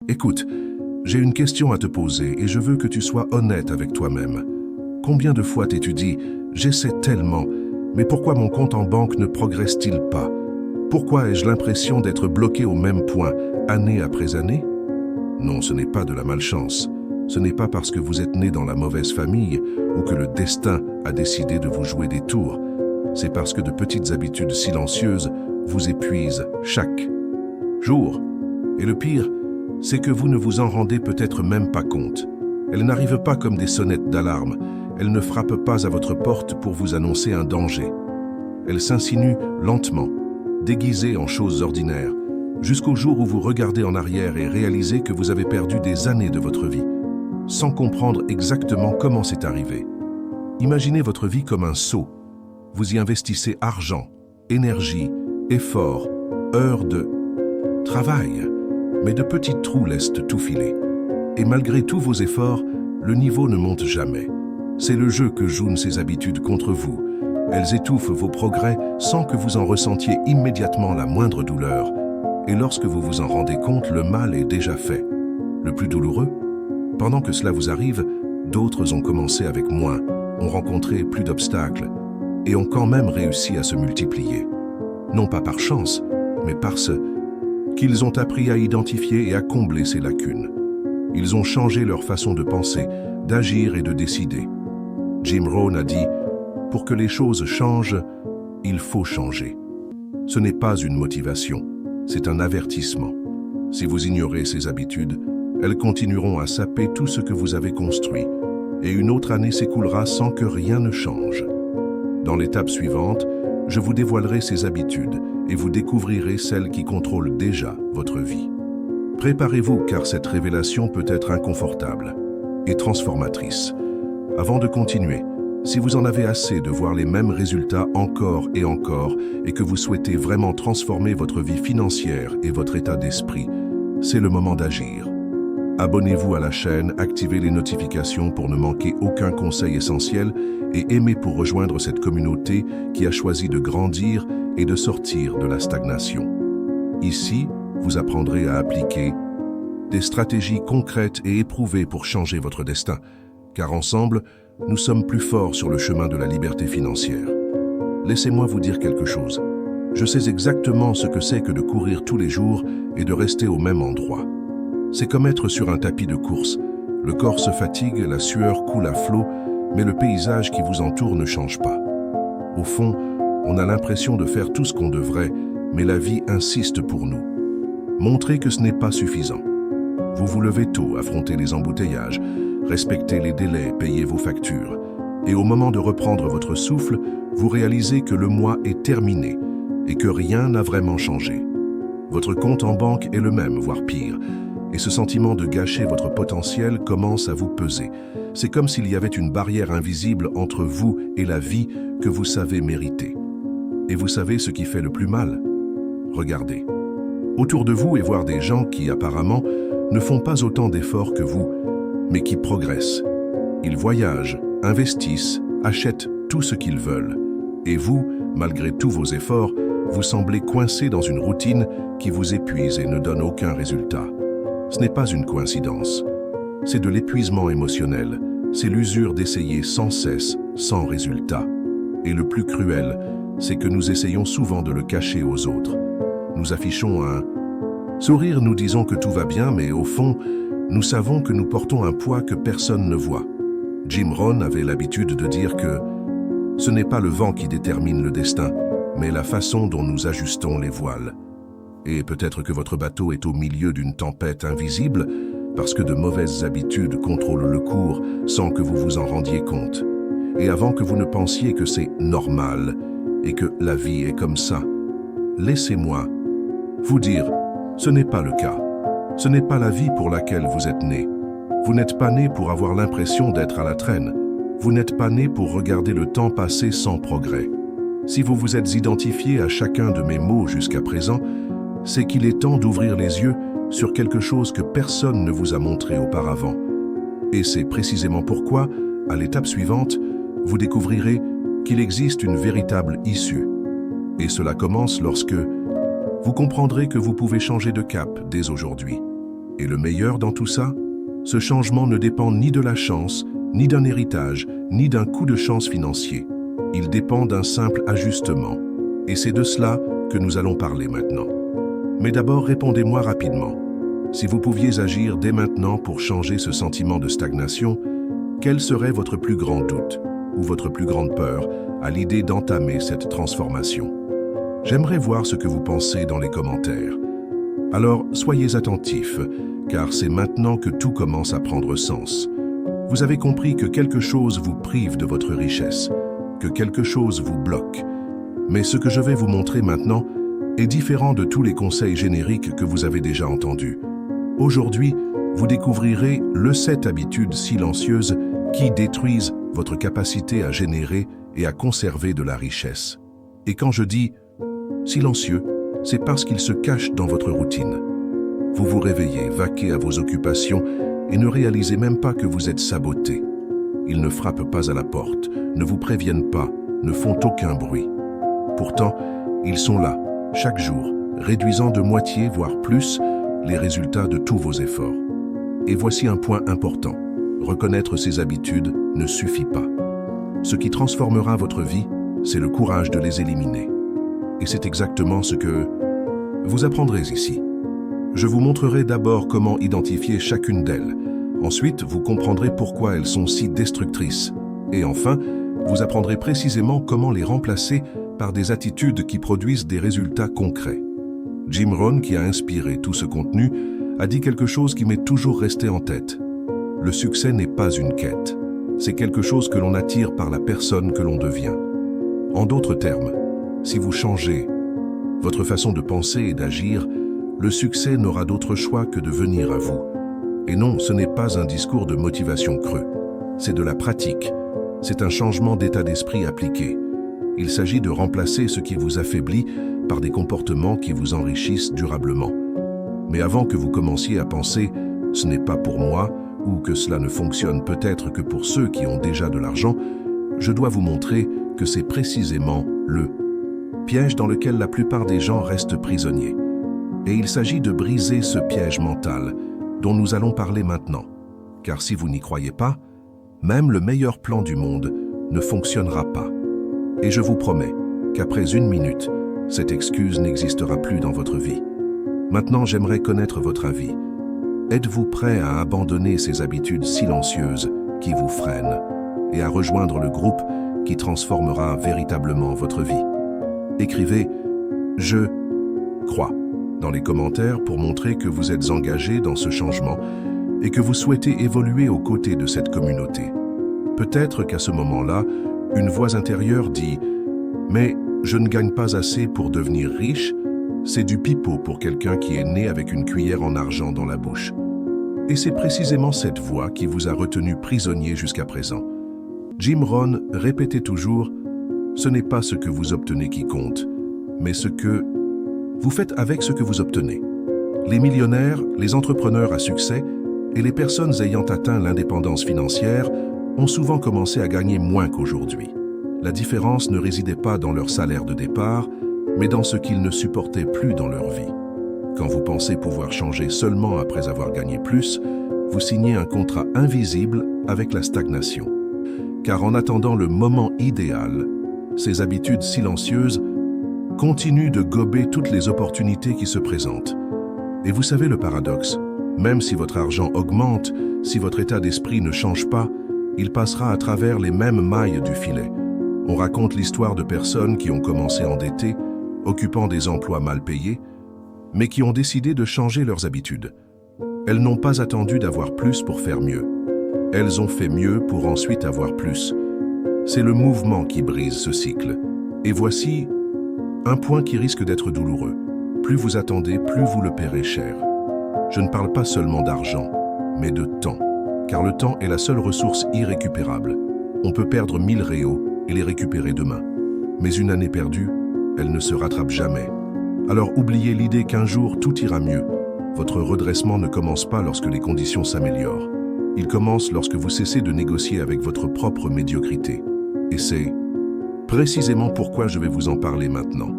Écoute, j'ai une question à te poser et je veux que tu sois honnête avec toi-même. Combien de fois t'es-tu dit « J'essaie tellement, mais pourquoi mon compte en banque ne progresse-t-il pas? Pourquoi ai-je l'impression d'être bloqué au même point, année après année ?» Non, ce n'est pas de la malchance. Ce n'est pas parce que vous êtes né dans la mauvaise famille ou que le destin a décidé de vous jouer des tours. C'est parce que de petites habitudes silencieuses vous épuisent chaque jour. Et le pire, c'est que vous ne vous en rendez peut-être même pas compte. Elles n'arrivent pas comme des sonnettes d'alarme. Elles ne frappent pas à votre porte pour vous annoncer un danger. Elles s'insinuent lentement, déguisées en choses ordinaires, jusqu'au jour où vous regardez en arrière et réalisez que vous avez perdu des années de votre vie, sans comprendre exactement comment c'est arrivé. Imaginez votre vie comme un seau. Vous y investissez argent, énergie, effort, heures de travail, mais de petits trous laissent tout filer. Et malgré tous vos efforts, le niveau ne monte jamais. C'est le jeu que jouent ces habitudes contre vous. Elles étouffent vos progrès sans que vous en ressentiez immédiatement la moindre douleur. Et lorsque vous vous en rendez compte, le mal est déjà fait. Le plus douloureux, pendant que cela vous arrive, d'autres ont commencé avec moins, ont rencontré plus d'obstacles et ont quand même réussi à se multiplier. Non pas par chance, mais parce qu'ils ont appris à identifier et à combler ces lacunes. Ils ont changé leur façon de penser, d'agir et de décider. Jim Rohn a dit « Pour que les choses changent, il faut changer ». Ce n'est pas une motivation, c'est un avertissement. Si vous ignorez ces habitudes, elles continueront à saper tout ce que vous avez construit, et une autre année s'écoulera sans que rien ne change. Dans l'étape suivante, je vous dévoilerai ces habitudes et vous découvrirez celles qui contrôlent déjà votre vie. Préparez-vous car cette révélation peut être inconfortable et transformatrice. Avant de continuer, si vous en avez assez de voir les mêmes résultats encore et que vous souhaitez vraiment transformer votre vie financière et votre état d'esprit, c'est le moment d'agir. Abonnez-vous à la chaîne, activez les notifications pour ne manquer aucun conseil essentiel et aimez pour rejoindre cette communauté qui a choisi de grandir et de sortir de la stagnation. Ici, vous apprendrez à appliquer des stratégies concrètes et éprouvées pour changer votre destin, car ensemble, nous sommes plus forts sur le chemin de la liberté financière. Laissez-moi vous dire quelque chose. Je sais exactement ce que c'est que de courir tous les jours et de rester au même endroit. C'est comme être sur un tapis de course. Le corps se fatigue, la sueur coule à flot, mais le paysage qui vous entoure ne change pas. Au fond, on a l'impression de faire tout ce qu'on devrait, mais la vie insiste pour nous. Montrez que ce n'est pas suffisant. Vous vous levez tôt, affrontez les embouteillages, respectez les délais, payez vos factures. Et au moment de reprendre votre souffle, vous réalisez que le mois est terminé et que rien n'a vraiment changé. Votre compte en banque est le même, voire pire. Et ce sentiment de gâcher votre potentiel commence à vous peser. C'est comme s'il y avait une barrière invisible entre vous et la vie que vous savez mériter. Et vous savez ce qui fait le plus mal? Regardez autour de vous et voir des gens qui, apparemment, ne font pas autant d'efforts que vous, mais qui progressent. Ils voyagent, investissent, achètent tout ce qu'ils veulent. Et vous, malgré tous vos efforts, vous semblez coincé dans une routine qui vous épuise et ne donne aucun résultat. Ce n'est pas une coïncidence. C'est de l'épuisement émotionnel. C'est l'usure d'essayer sans cesse, sans résultat. Et le plus cruel, c'est que nous essayons souvent de le cacher aux autres. Nous affichons un sourire, nous disons que tout va bien, mais au fond, nous savons que nous portons un poids que personne ne voit. Jim Rohn avait l'habitude de dire que ce n'est pas le vent qui détermine le destin, mais la façon dont nous ajustons les voiles. Et peut-être que votre bateau est au milieu d'une tempête invisible parce que de mauvaises habitudes contrôlent le cours sans que vous vous en rendiez compte. Et avant que vous ne pensiez que c'est normal et que la vie est comme ça, laissez-moi vous dire, ce n'est pas le cas. Ce n'est pas la vie pour laquelle vous êtes né. Vous n'êtes pas né pour avoir l'impression d'être à la traîne. Vous n'êtes pas né pour regarder le temps passer sans progrès. Si vous vous êtes identifié à chacun de mes mots jusqu'à présent, c'est qu'il est temps d'ouvrir les yeux sur quelque chose que personne ne vous a montré auparavant. Et c'est précisément pourquoi, à l'étape suivante, vous découvrirez qu'il existe une véritable issue. Et cela commence lorsque vous comprendrez que vous pouvez changer de cap dès aujourd'hui. Et le meilleur dans tout ça, ce changement ne dépend ni de la chance, ni d'un héritage, ni d'un coup de chance financier. Il dépend d'un simple ajustement. Et c'est de cela que nous allons parler maintenant. Mais d'abord, répondez-moi rapidement. Si vous pouviez agir dès maintenant pour changer ce sentiment de stagnation, quel serait votre plus grand doute ou votre plus grande peur à l'idée d'entamer cette transformation? J'aimerais voir ce que vous pensez dans les commentaires. Alors, soyez attentifs, car c'est maintenant que tout commence à prendre sens. Vous avez compris que quelque chose vous prive de votre richesse, que quelque chose vous bloque. Mais ce que je vais vous montrer maintenant est différent de tous les conseils génériques que vous avez déjà entendus. Aujourd'hui, vous découvrirez les 7 habitudes silencieuses qui détruisent votre capacité à générer et à conserver de la richesse. Et quand je dis silencieux, c'est parce qu'ils se cachent dans votre routine. Vous vous réveillez, vaquez à vos occupations et ne réalisez même pas que vous êtes saboté. Ils ne frappent pas à la porte, ne vous préviennent pas, ne font aucun bruit. Pourtant, ils sont là, chaque jour, réduisant de moitié, voire plus, les résultats de tous vos efforts. Et voici un point important. Reconnaître ces habitudes ne suffit pas. Ce qui transformera votre vie, c'est le courage de les éliminer. Et c'est exactement ce que vous apprendrez ici. Je vous montrerai d'abord comment identifier chacune d'elles. Ensuite, vous comprendrez pourquoi elles sont si destructrices. Et enfin, vous apprendrez précisément comment les remplacer par des attitudes qui produisent des résultats concrets. Jim Rohn, qui a inspiré tout ce contenu, a dit quelque chose qui m'est toujours resté en tête. Le succès n'est pas une quête. C'est quelque chose que l'on attire par la personne que l'on devient. En d'autres termes, si vous changez votre façon de penser et d'agir, le succès n'aura d'autre choix que de venir à vous. Et non, ce n'est pas un discours de motivation creux. C'est de la pratique. C'est un changement d'état d'esprit appliqué. Il s'agit de remplacer ce qui vous affaiblit par des comportements qui vous enrichissent durablement. Mais avant que vous commenciez à penser « ce n'est pas pour moi » ou que cela ne fonctionne peut-être que pour ceux qui ont déjà de l'argent, je dois vous montrer que c'est précisément le piège dans lequel la plupart des gens restent prisonniers. Et il s'agit de briser ce piège mental dont nous allons parler maintenant. Car si vous n'y croyez pas, même le meilleur plan du monde ne fonctionnera pas. Et je vous promets qu'après 1 minute, cette excuse n'existera plus dans votre vie. Maintenant, j'aimerais connaître votre avis. Êtes-vous prêt à abandonner ces habitudes silencieuses qui vous freinent et à rejoindre le groupe qui transformera véritablement votre vie? Écrivez « Je crois » dans les commentaires pour montrer que vous êtes engagé dans ce changement et que vous souhaitez évoluer aux côtés de cette communauté. Peut-être qu'à ce moment-là, une voix intérieure dit « Mais je ne gagne pas assez pour devenir riche », c'est du pipeau pour quelqu'un qui est né avec une cuillère en argent dans la bouche. Et c'est précisément cette voix qui vous a retenu prisonnier jusqu'à présent. Jim Rohn répétait toujours « Ce n'est pas ce que vous obtenez qui compte, mais ce que vous faites avec ce que vous obtenez. » Les millionnaires, les entrepreneurs à succès et les personnes ayant atteint l'indépendance financière ont souvent commencé à gagner moins qu'aujourd'hui. La différence ne résidait pas dans leur salaire de départ, mais dans ce qu'ils ne supportaient plus dans leur vie. Quand vous pensez pouvoir changer seulement après avoir gagné plus, vous signez un contrat invisible avec la stagnation. Car en attendant le moment idéal, ces habitudes silencieuses continuent de gober toutes les opportunités qui se présentent. Et vous savez le paradoxe, même si votre argent augmente, si votre état d'esprit ne change pas, il passera à travers les mêmes mailles du filet. On raconte l'histoire de personnes qui ont commencé endettées, occupant des emplois mal payés, mais qui ont décidé de changer leurs habitudes. Elles n'ont pas attendu d'avoir plus pour faire mieux. Elles ont fait mieux pour ensuite avoir plus. C'est le mouvement qui brise ce cycle. Et voici un point qui risque d'être douloureux. Plus vous attendez, plus vous le paierez cher. Je ne parle pas seulement d'argent, mais de temps, car le temps est la seule ressource irrécupérable. On peut perdre 1000 réaux et les récupérer demain. Mais une année perdue, elle ne se rattrape jamais. Alors oubliez l'idée qu'un jour tout ira mieux. Votre redressement ne commence pas lorsque les conditions s'améliorent. Il commence lorsque vous cessez de négocier avec votre propre médiocrité. Et c'est précisément pourquoi je vais vous en parler maintenant.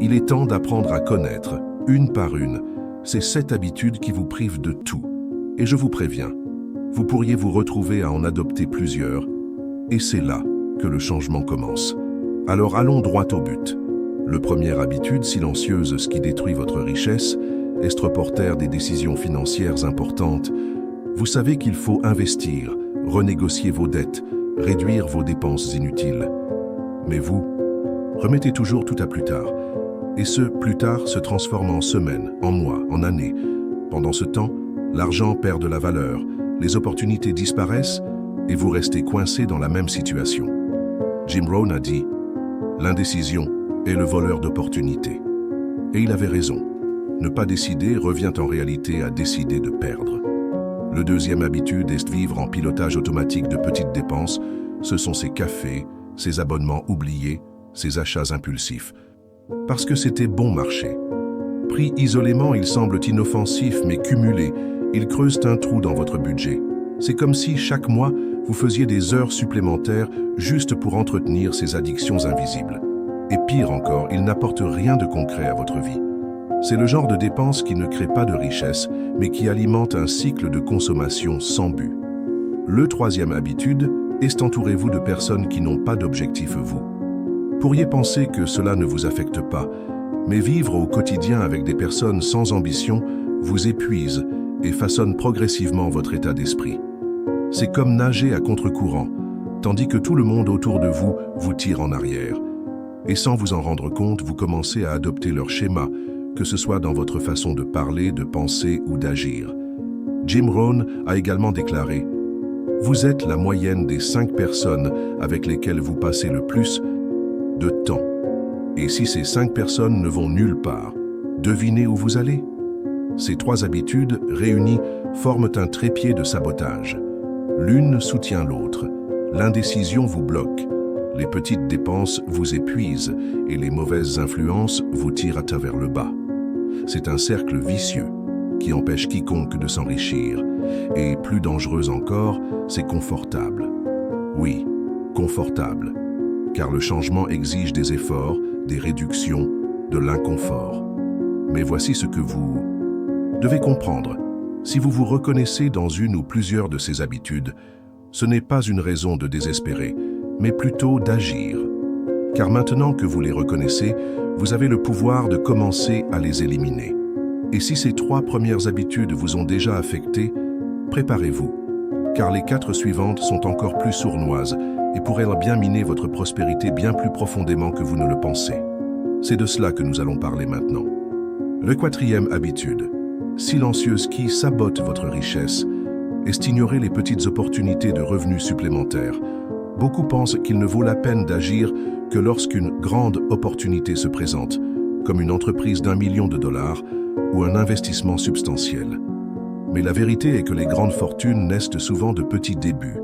Il est temps d'apprendre à connaître, une par une, C'est cette habitude qui vous prive de tout. Et je vous préviens, vous pourriez vous retrouver à en adopter plusieurs, et c'est là que le changement commence. Alors allons droit au but. Le première habitude silencieuse, ce qui détruit votre richesse, est reporter des décisions financières importantes. Vous savez qu'il faut investir, renégocier vos dettes, réduire vos dépenses inutiles. Mais vous, remettez toujours tout à plus tard. Et ce plus tard se transforme en semaines, en mois, en années. Pendant ce temps, l'argent perd de la valeur, les opportunités disparaissent et vous restez coincé dans la même situation. Jim Rohn a dit « L'indécision est le voleur d'opportunités ». Et il avait raison. Ne pas décider revient en réalité à décider de perdre. Le deuxième habitude est de vivre en pilotage automatique de petites dépenses. Ce sont ces cafés, ces abonnements oubliés, ces achats impulsifs. Parce que c'était bon marché. Pris isolément, ils semblent inoffensifs, mais cumulés, ils creusent un trou dans votre budget. C'est comme si, chaque mois, vous faisiez des heures supplémentaires juste pour entretenir ces addictions invisibles. Et pire encore, ils n'apportent rien de concret à votre vie. C'est le genre de dépense qui ne crée pas de richesse, mais qui alimente un cycle de consommation sans but. Le troisième habitude est entourez-vous de personnes qui n'ont pas d'objectif vous. Pourriez penser que cela ne vous affecte pas, mais vivre au quotidien avec des personnes sans ambition vous épuise et façonne progressivement votre état d'esprit. C'est comme nager à contre-courant, tandis que tout le monde autour de vous vous tire en arrière. Et sans vous en rendre compte, vous commencez à adopter leur schéma, que ce soit dans votre façon de parler, de penser ou d'agir. Jim Rohn a également déclaré « Vous êtes la moyenne des 5 personnes avec lesquelles vous passez le plus de temps. Et si ces 5 personnes ne vont nulle part, devinez où vous allez ? Ces 3 habitudes réunies forment un trépied de sabotage. L'une soutient l'autre. L'indécision vous bloque. Les petites dépenses vous épuisent et les mauvaises influences vous tirent vers le bas. C'est un cercle vicieux qui empêche quiconque de s'enrichir. Et plus dangereux encore, c'est confortable. Oui, confortable. Car le changement exige des efforts, des réductions, de l'inconfort. Mais voici ce que vous devez comprendre. Si vous vous reconnaissez dans une ou plusieurs de ces habitudes, ce n'est pas une raison de désespérer, mais plutôt d'agir. Car maintenant que vous les reconnaissez, vous avez le pouvoir de commencer à les éliminer. Et si ces 3 premières habitudes vous ont déjà affecté, préparez-vous, car les 4 suivantes sont encore plus sournoises et pourraient bien miner votre prospérité bien plus profondément que vous ne le pensez. C'est de cela que nous allons parler maintenant. Le 4e habitude, silencieuse qui sabote votre richesse, est d'ignorer les petites opportunités de revenus supplémentaires. Beaucoup pensent qu'il ne vaut la peine d'agir que lorsqu'une grande opportunité se présente, comme une entreprise d'1 million de dollars ou un investissement substantiel. Mais la vérité est que les grandes fortunes naissent souvent de petits débuts.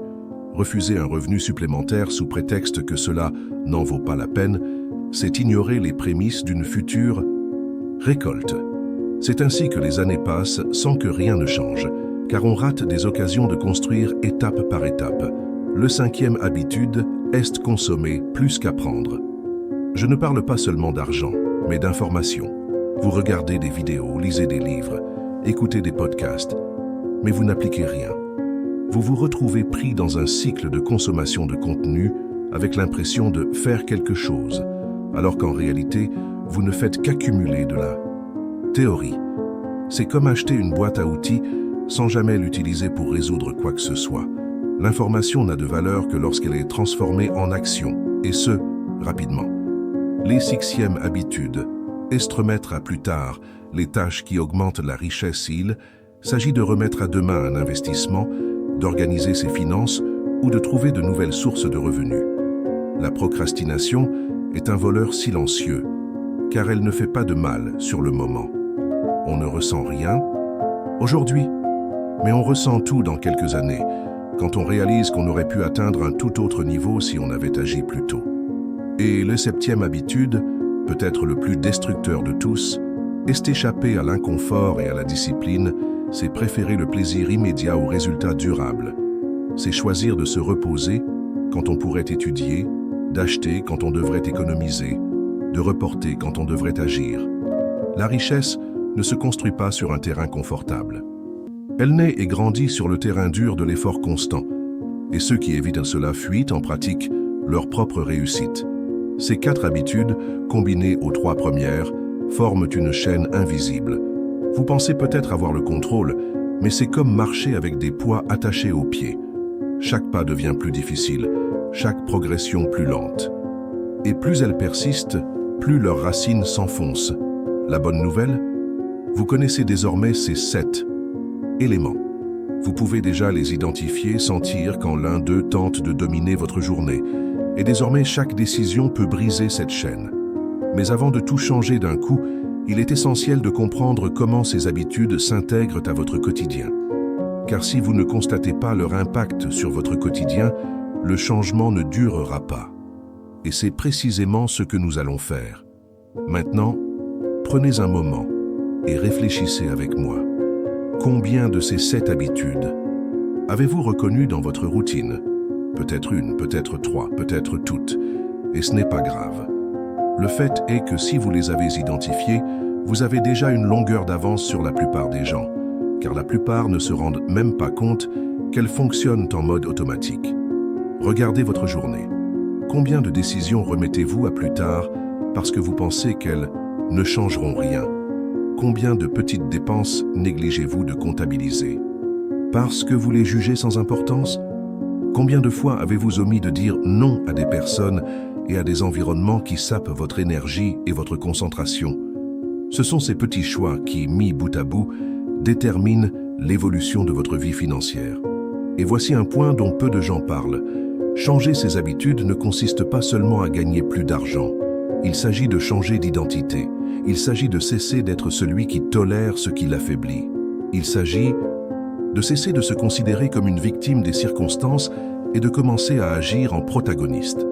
Refuser un revenu supplémentaire sous prétexte que cela n'en vaut pas la peine, c'est ignorer les prémices d'une future récolte. C'est ainsi que les années passent sans que rien ne change, car on rate des occasions de construire étape par étape. Le 5e habitude est de consommer plus qu'apprendre. Je ne parle pas seulement d'argent, mais d'information. Vous regardez des vidéos, lisez des livres, écoutez des podcasts, mais vous n'appliquez rien. Vous vous retrouvez pris dans un cycle de consommation de contenu avec l'impression de faire quelque chose, alors qu'en réalité, vous ne faites qu'accumuler de la théorie. C'est comme acheter une boîte à outils sans jamais l'utiliser pour résoudre quoi que ce soit. L'information n'a de valeur que lorsqu'elle est transformée en action, et ce, rapidement. Les 6e habitudes est de remettre à plus tard les tâches qui augmentent la richesse. Il s'agit de remettre à demain un investissement, d'organiser ses finances ou de trouver de nouvelles sources de revenus. La procrastination est un voleur silencieux, car elle ne fait pas de mal sur le moment. On ne ressent rien aujourd'hui, mais on ressent tout dans quelques années, quand on réalise qu'on aurait pu atteindre un tout autre niveau si on avait agi plus tôt. Et le 7e habitude, peut-être le plus destructeur de tous, est d'échapper à l'inconfort et à la discipline, c'est préférer le plaisir immédiat au résultat durable. C'est choisir de se reposer quand on pourrait étudier, d'acheter quand on devrait économiser, de reporter quand on devrait agir. La richesse ne se construit pas sur un terrain confortable. Elle naît et grandit sur le terrain dur de l'effort constant, et ceux qui évitent cela fuient en pratique leur propre réussite. Ces 4 habitudes, combinées aux 3 premières, forment une chaîne invisible. Vous pensez peut-être avoir le contrôle, mais c'est comme marcher avec des poids attachés aux pieds. Chaque pas devient plus difficile, chaque progression plus lente. Et plus elles persistent, plus leurs racines s'enfoncent. La bonne nouvelle? Vous connaissez désormais ces 7 éléments. Vous pouvez déjà les identifier, sentir quand l'un d'eux tente de dominer votre journée. Et désormais, chaque décision peut briser cette chaîne. Mais avant de tout changer d'un coup, il est essentiel de comprendre comment ces habitudes s'intègrent à votre quotidien. Car si vous ne constatez pas leur impact sur votre quotidien, le changement ne durera pas. Et c'est précisément ce que nous allons faire. Maintenant, prenez un moment et réfléchissez avec moi. Combien de ces 7 habitudes avez-vous reconnues dans votre routine? Peut-être une, peut-être 3, peut-être toutes. Et ce n'est pas grave. Le fait est que si vous les avez identifiées, vous avez déjà une longueur d'avance sur la plupart des gens, car la plupart ne se rendent même pas compte qu'elles fonctionnent en mode automatique. Regardez votre journée. Combien de décisions remettez-vous à plus tard parce que vous pensez qu'elles ne changeront rien? Combien de petites dépenses négligez-vous de comptabiliser parce que vous les jugez sans importance? Combien de fois avez-vous omis de dire non à des personnes et à des environnements qui sapent votre énergie et votre concentration? Ce sont ces petits choix qui, mis bout à bout, déterminent l'évolution de votre vie financière. Et voici un point dont peu de gens parlent. Changer ses habitudes ne consiste pas seulement à gagner plus d'argent. Il s'agit de changer d'identité. Il s'agit de cesser d'être celui qui tolère ce qui l'affaiblit. Il s'agit de cesser de se considérer comme une victime des circonstances et de commencer à agir en protagoniste.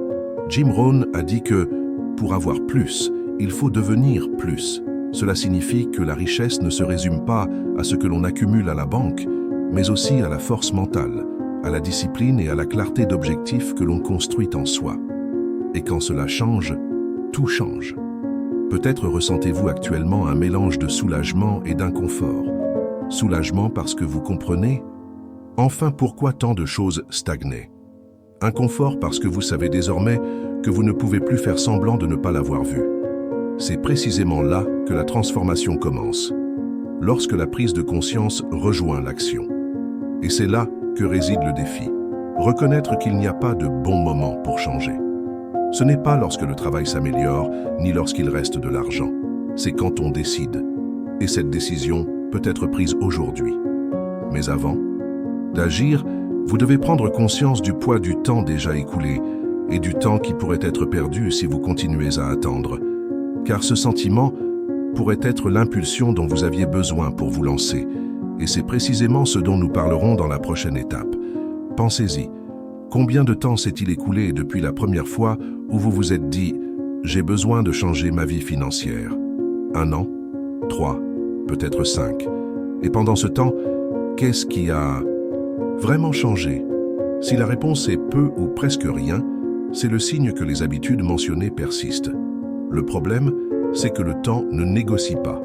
Jim Rohn a dit que, pour avoir plus, il faut devenir plus. Cela signifie que la richesse ne se résume pas à ce que l'on accumule à la banque, mais aussi à la force mentale, à la discipline et à la clarté d'objectifs que l'on construit en soi. Et quand cela change, tout change. Peut-être ressentez-vous actuellement un mélange de soulagement et d'inconfort. Soulagement parce que vous comprenez enfin pourquoi tant de choses stagnaient. Inconfort parce que vous savez désormais que vous ne pouvez plus faire semblant de ne pas l'avoir vu. C'est précisément là que la transformation commence, lorsque la prise de conscience rejoint l'action. Et c'est là que réside le défi. Reconnaître qu'il n'y a pas de bon moment pour changer. Ce n'est pas lorsque le travail s'améliore, ni lorsqu'il reste de l'argent. C'est quand on décide. Et cette décision peut être prise aujourd'hui. Mais avant d'agir, vous devez prendre conscience du poids du temps déjà écoulé et du temps qui pourrait être perdu si vous continuez à attendre. Car ce sentiment pourrait être l'impulsion dont vous aviez besoin pour vous lancer. Et c'est précisément ce dont nous parlerons dans la prochaine étape. Pensez-y. Combien de temps s'est-il écoulé depuis la première fois où vous vous êtes dit « J'ai besoin de changer ma vie financière » 1 an, 3, peut-être 5. Et pendant ce temps, qu'est-ce qui a vraiment changé? Si la réponse est peu ou presque rien, c'est le signe que les habitudes mentionnées persistent. Le problème, c'est que le temps ne négocie pas.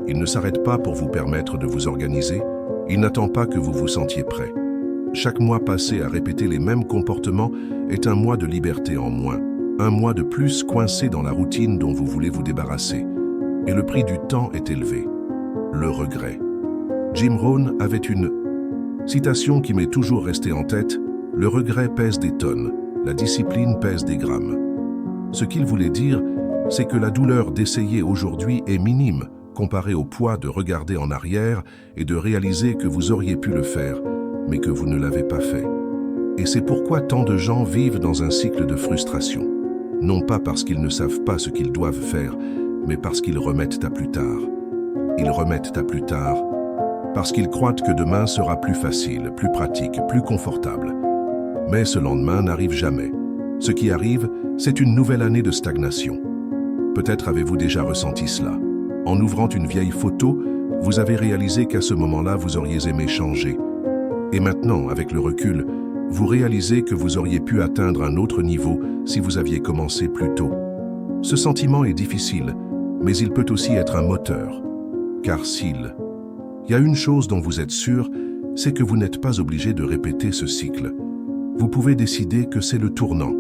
Il ne s'arrête pas pour vous permettre de vous organiser, il n'attend pas que vous vous sentiez prêt. Chaque mois passé à répéter les mêmes comportements est un mois de liberté en moins, un mois de plus coincé dans la routine dont vous voulez vous débarrasser. Et le prix du temps est élevé. Le regret. Jim Rohn avait une citation qui m'est toujours restée en tête, « Le regret pèse des tonnes, la discipline pèse des grammes ». Ce qu'il voulait dire, c'est que la douleur d'essayer aujourd'hui est minime comparée au poids de regarder en arrière et de réaliser que vous auriez pu le faire, mais que vous ne l'avez pas fait. Et c'est pourquoi tant de gens vivent dans un cycle de frustration. Non pas parce qu'ils ne savent pas ce qu'ils doivent faire, mais parce qu'ils remettent à plus tard. Ils remettent à plus tard parce qu'ils croient que demain sera plus facile, plus pratique, plus confortable. Mais ce lendemain n'arrive jamais. Ce qui arrive, c'est une nouvelle année de stagnation. Peut-être avez-vous déjà ressenti cela. En ouvrant une vieille photo, vous avez réalisé qu'à ce moment-là, vous auriez aimé changer. Et maintenant, avec le recul, vous réalisez que vous auriez pu atteindre un autre niveau si vous aviez commencé plus tôt. Ce sentiment est difficile, mais il peut aussi être un moteur. car il y a une chose dont vous êtes sûr, c'est que vous n'êtes pas obligé de répéter ce cycle. Vous pouvez décider que c'est le tournant,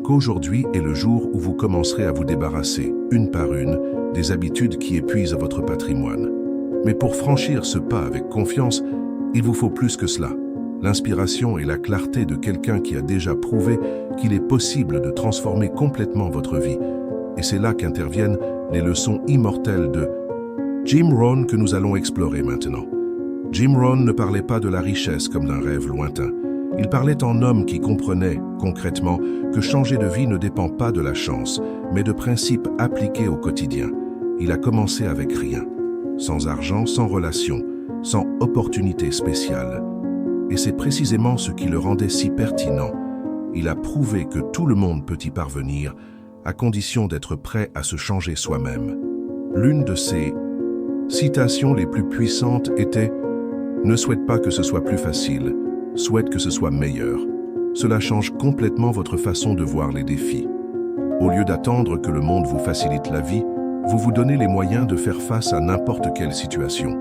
qu'aujourd'hui est le jour où vous commencerez à vous débarrasser, une par une, des habitudes qui épuisent votre patrimoine. Mais pour franchir ce pas avec confiance, il vous faut plus que cela. L'inspiration et la clarté de quelqu'un qui a déjà prouvé qu'il est possible de transformer complètement votre vie. Et c'est là qu'interviennent les leçons immortelles de Jim Rohn que nous allons explorer maintenant. Jim Rohn ne parlait pas de la richesse comme d'un rêve lointain. Il parlait en homme qui comprenait, concrètement, que changer de vie ne dépend pas de la chance, mais de principes appliqués au quotidien. Il a commencé avec rien, sans argent, sans relation, sans opportunité spéciale. Et c'est précisément ce qui le rendait si pertinent. Il a prouvé que tout le monde peut y parvenir, à condition d'être prêt à se changer soi-même. L'une de ses citations les plus puissantes était « Ne souhaite pas que ce soit plus facile, souhaite que ce soit meilleur. Cela change complètement votre façon de voir les défis. Au lieu d'attendre que le monde vous facilite la vie, vous vous donnez les moyens de faire face à n'importe quelle situation.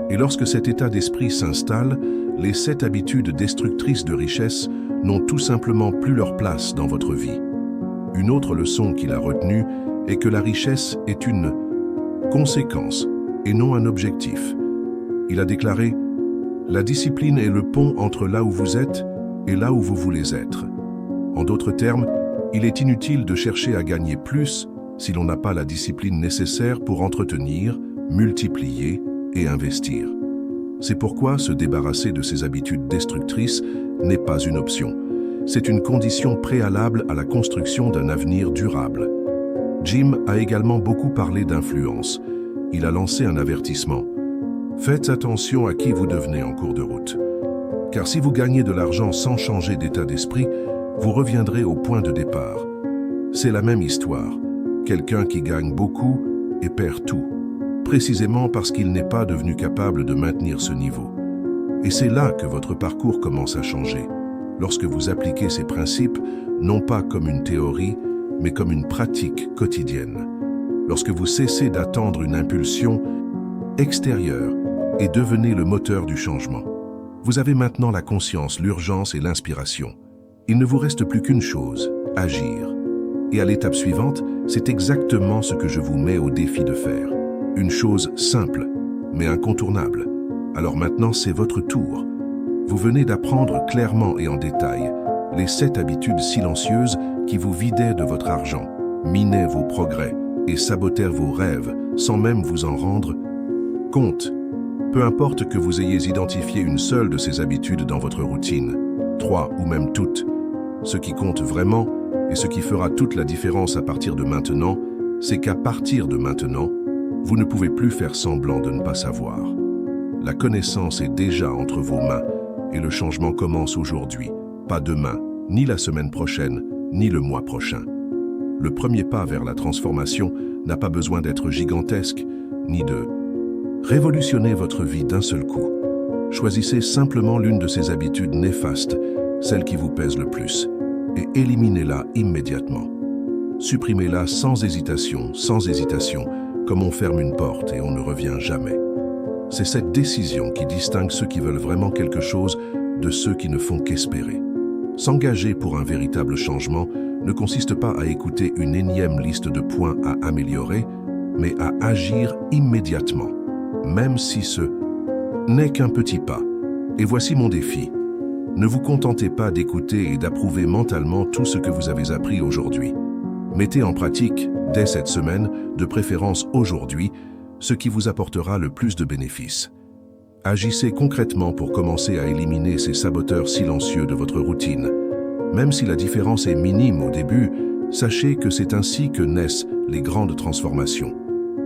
Et lorsque cet état d'esprit s'installe, les 7 habitudes destructrices de richesse n'ont tout simplement plus leur place dans votre vie. Une autre leçon qu'il a retenue est que la richesse est une conséquence et non un objectif. Il a déclaré « La discipline est le pont entre là où vous êtes et là où vous voulez être. » En d'autres termes, il est inutile de chercher à gagner plus si l'on n'a pas la discipline nécessaire pour entretenir, multiplier et investir. C'est pourquoi se débarrasser de ces habitudes destructrices n'est pas une option. C'est une condition préalable à la construction d'un avenir durable. Jim a également beaucoup parlé d'influence. Il a lancé un avertissement. Faites attention à qui vous devenez en cours de route. Car si vous gagnez de l'argent sans changer d'état d'esprit, vous reviendrez au point de départ. C'est la même histoire. Quelqu'un qui gagne beaucoup et perd tout, précisément parce qu'il n'est pas devenu capable de maintenir ce niveau. Et c'est là que votre parcours commence à changer, lorsque vous appliquez ces principes, non pas comme une théorie, mais comme une pratique quotidienne. Lorsque vous cessez d'attendre une impulsion extérieure et devenez le moteur du changement. Vous avez maintenant la conscience, l'urgence et l'inspiration. Il ne vous reste plus qu'une chose, agir. Et à l'étape suivante, c'est exactement ce que je vous mets au défi de faire. Une chose simple, mais incontournable. Alors maintenant, c'est votre tour. Vous venez d'apprendre clairement et en détail les 7 habitudes silencieuses qui vous vidaient de votre argent, minaient vos progrès et sabotèrent vos rêves sans même vous en rendre compte. Peu importe que vous ayez identifié une seule de ces habitudes dans votre routine, 3 ou même toutes, ce qui compte vraiment et ce qui fera toute la différence à partir de maintenant, c'est qu'à partir de maintenant, vous ne pouvez plus faire semblant de ne pas savoir. La connaissance est déjà entre vos mains et le changement commence aujourd'hui, pas demain, ni la semaine prochaine, ni le mois prochain. Le premier pas vers la transformation n'a pas besoin d'être gigantesque, ni de révolutionner votre vie d'un seul coup. Choisissez simplement l'une de ces habitudes néfastes, celle qui vous pèse le plus, et éliminez-la immédiatement. Supprimez-la sans hésitation, comme on ferme une porte et on ne revient jamais. C'est cette décision qui distingue ceux qui veulent vraiment quelque chose de ceux qui ne font qu'espérer. S'engager pour un véritable changement ne consiste pas à écouter une énième liste de points à améliorer, mais à agir immédiatement, même si ce n'est qu'un petit pas. Et voici mon défi. Ne vous contentez pas d'écouter et d'approuver mentalement tout ce que vous avez appris aujourd'hui. Mettez en pratique, dès cette semaine, de préférence aujourd'hui, ce qui vous apportera le plus de bénéfices. Agissez concrètement pour commencer à éliminer ces saboteurs silencieux de votre routine. Même si la différence est minime au début, sachez que c'est ainsi que naissent les grandes transformations.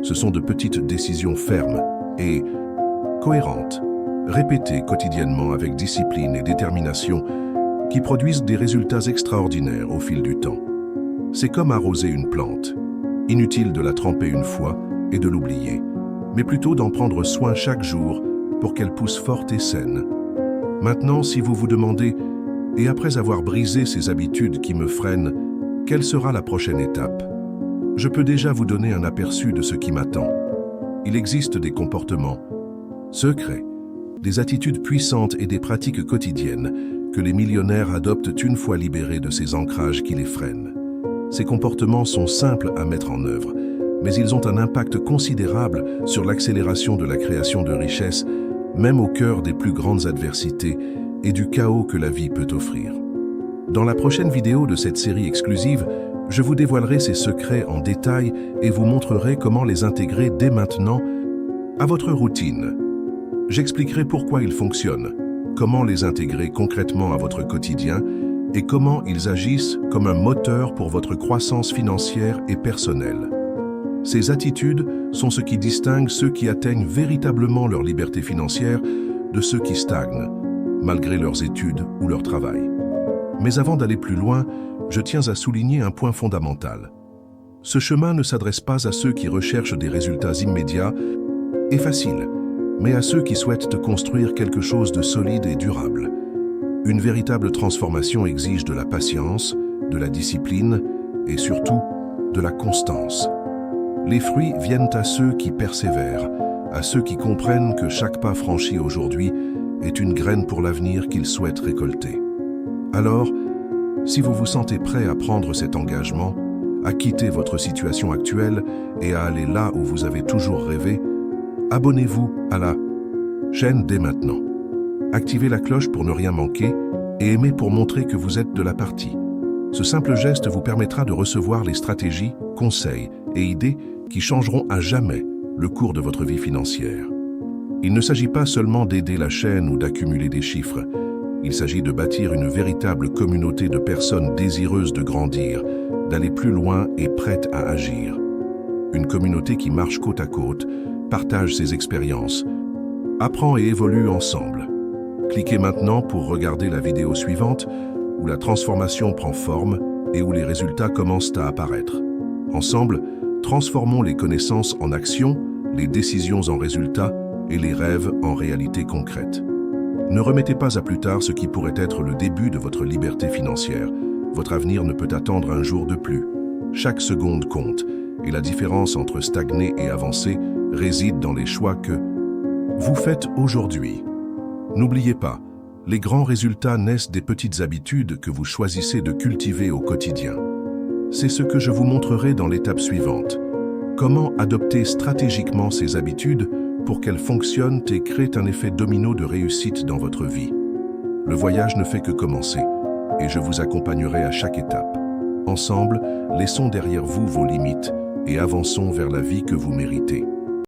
Ce sont de petites décisions fermes et cohérentes, répétées quotidiennement avec discipline et détermination, qui produisent des résultats extraordinaires au fil du temps. C'est comme arroser une plante. Inutile de la tremper une fois et de l'oublier, mais plutôt d'en prendre soin chaque jour pour qu'elle pousse forte et saine. Maintenant, si vous vous demandez, et après avoir brisé ces habitudes qui me freinent, quelle sera la prochaine étape? Je peux déjà vous donner un aperçu de ce qui m'attend. Il existe des comportements secrets, des attitudes puissantes et des pratiques quotidiennes que les millionnaires adoptent une fois libérés de ces ancrages qui les freinent. Ces comportements sont simples à mettre en œuvre, mais ils ont un impact considérable sur l'accélération de la création de richesses, même au cœur des plus grandes adversités et du chaos que la vie peut offrir. Dans la prochaine vidéo de cette série exclusive, je vous dévoilerai ces secrets en détail et vous montrerai comment les intégrer dès maintenant à votre routine. J'expliquerai pourquoi ils fonctionnent, comment les intégrer concrètement à votre quotidien et comment ils agissent comme un moteur pour votre croissance financière et personnelle. Ces attitudes sont ce qui distingue ceux qui atteignent véritablement leur liberté financière de ceux qui stagnent, malgré leurs études ou leur travail. Mais avant d'aller plus loin, je tiens à souligner un point fondamental. Ce chemin ne s'adresse pas à ceux qui recherchent des résultats immédiats et faciles, mais à ceux qui souhaitent construire quelque chose de solide et durable. Une véritable transformation exige de la patience, de la discipline et surtout de la constance. Les fruits viennent à ceux qui persévèrent, à ceux qui comprennent que chaque pas franchi aujourd'hui est une graine pour l'avenir qu'ils souhaitent récolter. Alors, si vous vous sentez prêt à prendre cet engagement, à quitter votre situation actuelle et à aller là où vous avez toujours rêvé, abonnez-vous à la chaîne dès maintenant. Activez la cloche pour ne rien manquer et aimez pour montrer que vous êtes de la partie. Ce simple geste vous permettra de recevoir les stratégies, conseils et idées qui changeront à jamais le cours de votre vie financière. Il ne s'agit pas seulement d'aider la chaîne ou d'accumuler des chiffres. Il s'agit de bâtir une véritable communauté de personnes désireuses de grandir, d'aller plus loin et prêtes à agir. Une communauté qui marche côte à côte, partage ses expériences, apprend et évolue ensemble. Cliquez maintenant pour regarder la vidéo suivante où la transformation prend forme et où les résultats commencent à apparaître. Ensemble, transformons les connaissances en actions, les décisions en résultats et les rêves en réalité concrète. Ne remettez pas à plus tard ce qui pourrait être le début de votre liberté financière. Votre avenir ne peut attendre un jour de plus. Chaque seconde compte, et la différence entre stagner et avancer réside dans les choix que vous faites aujourd'hui. N'oubliez pas, les grands résultats naissent des petites habitudes que vous choisissez de cultiver au quotidien. C'est ce que je vous montrerai dans l'étape suivante. Comment adopter stratégiquement ces habitudes pour qu'elles fonctionnent et créent un effet domino de réussite dans votre vie. Le voyage ne fait que commencer, et je vous accompagnerai à chaque étape. Ensemble, laissons derrière vous vos limites et avançons vers la vie que vous méritez.